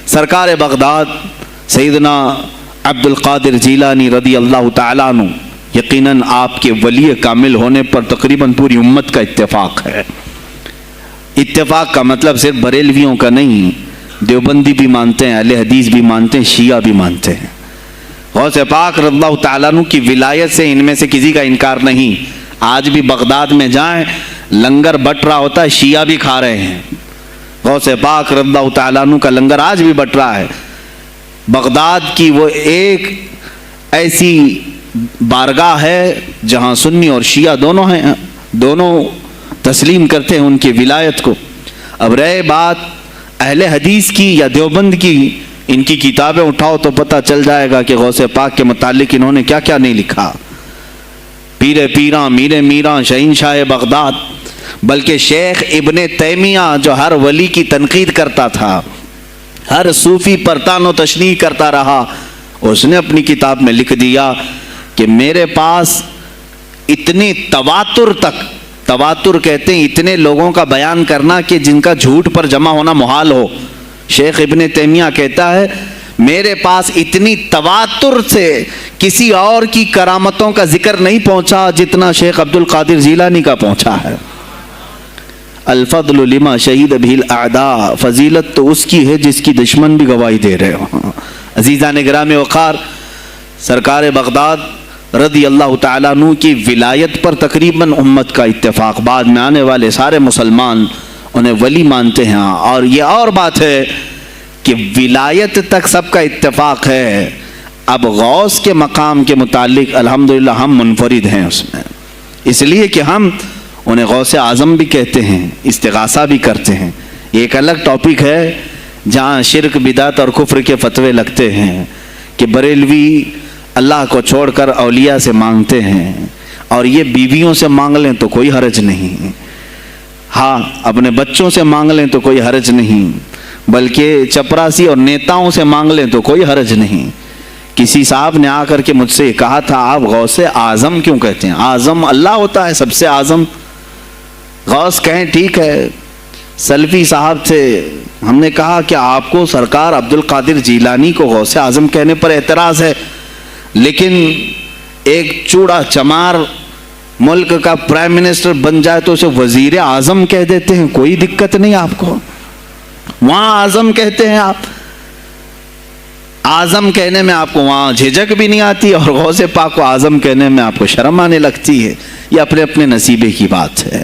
سرکار بغداد سیدنا عبد القادر جیلانی رضی اللہ تعالیٰ عنہ یقیناً آپ کے ولی کامل ہونے پر تقریباً پوری امت کا اتفاق ہے۔ اتفاق کا مطلب صرف بریلویوں کا نہیں، دیوبندی بھی مانتے ہیں، اہل حدیث بھی مانتے ہیں، شیعہ بھی مانتے ہیں۔ غوث پاک رضی اللہ تعالیٰ عنہ کی ولایت سے ان میں سے کسی کا انکار نہیں۔ آج بھی بغداد میں جائیں لنگر بٹ رہا ہوتا ہے، شیعہ بھی کھا رہے ہیں۔ غوث پاک رضی اللہ تعالیٰ عنہ کا لنگر آج بھی بٹ رہا ہے۔ بغداد کی وہ ایک ایسی بارگاہ ہے جہاں سنی اور شیعہ دونوں ہیں، دونوں تسلیم کرتے ہیں ان کی ولایت کو۔ اب رہے بات اہل حدیث کی یا دیوبند کی، ان کی کتابیں اٹھاؤ تو پتہ چل جائے گا کہ غوث پاک کے متعلق انہوں نے کیا کیا نہیں لکھا۔ پیر پیراں، میر میراں، شہنشاہ بغداد، بلکہ شیخ ابن تیمیہ جو ہر ولی کی تنقید کرتا تھا، ہر صوفی پر طعن و تشنیع کرتا رہا، اس نے اپنی کتاب میں لکھ دیا کہ میرے پاس اتنے تواتر تک، تواتر کہتے ہیں اتنے لوگوں کا بیان کرنا کہ جن کا جھوٹ پر جمع ہونا محال ہو۔ شیخ ابن تیمیہ کہتا ہے میرے پاس اتنی تواتر سے کسی اور کی کرامتوں کا ذکر نہیں پہنچا جتنا شیخ عبد القادر جیلانی کا پہنچا ہے۔ الفضل لما شہید بہ الاعداء، فضیلت تو اس کی ہے جس کی دشمن بھی گواہی دے رہے ہوں۔ عزیزان گرامی وقار، سرکار بغداد رضی اللہ تعالیٰ عنہ کی ولایت پر تقریباً امت کا اتفاق، بعد میں آنے والے سارے مسلمان انہیں ولی مانتے ہیں۔ اور یہ اور بات ہے کہ ولایت تک سب کا اتفاق ہے، اب غوث کے مقام کے متعلق الحمدللہ ہم منفرد ہیں اس میں، اس لیے کہ ہم انہیں غوث اعظم بھی کہتے ہیں، استغاثہ بھی کرتے ہیں۔ یہ ایک الگ ٹاپک ہے جہاں شرک، بدعت اور کفر کے فتوے لگتے ہیں کہ بریلوی اللہ کو چھوڑ کر اولیاء سے مانگتے ہیں، اور یہ بیویوں سے مانگ لیں تو کوئی حرج نہیں، ہاں اپنے بچوں سے مانگ لیں تو کوئی حرج نہیں، بلکہ چپراسی اور نیتاؤں سے مانگ لیں تو کوئی حرج نہیں۔ کسی صاحب نے آ کر کے مجھ سے کہا تھا آپ غوث اعظم کیوں کہتے ہیں؟ اعظم اللہ ہوتا ہے، سب سے اعظم غوث کہیں ٹھیک ہے۔ سلفی صاحب تھے، ہم نے کہا کہ آپ کو سرکار عبد القادر جیلانی کو غوث اعظم کہنے پر اعتراض ہے، لیکن ایک چوڑا چمار ملک کا پرائم منسٹر بن جائے تو اسے وزیر اعظم کہہ دیتے ہیں، کوئی دقت نہیں آپ کو، وہاں اعظم کہتے ہیں آپ، اعظم کہنے میں آپ کو وہاں جھجک بھی نہیں آتی، اور غوث پاک کو اعظم کہنے میں آپ کو شرم آنے لگتی ہے۔ یہ اپنے اپنے نصیبے کی بات ہے۔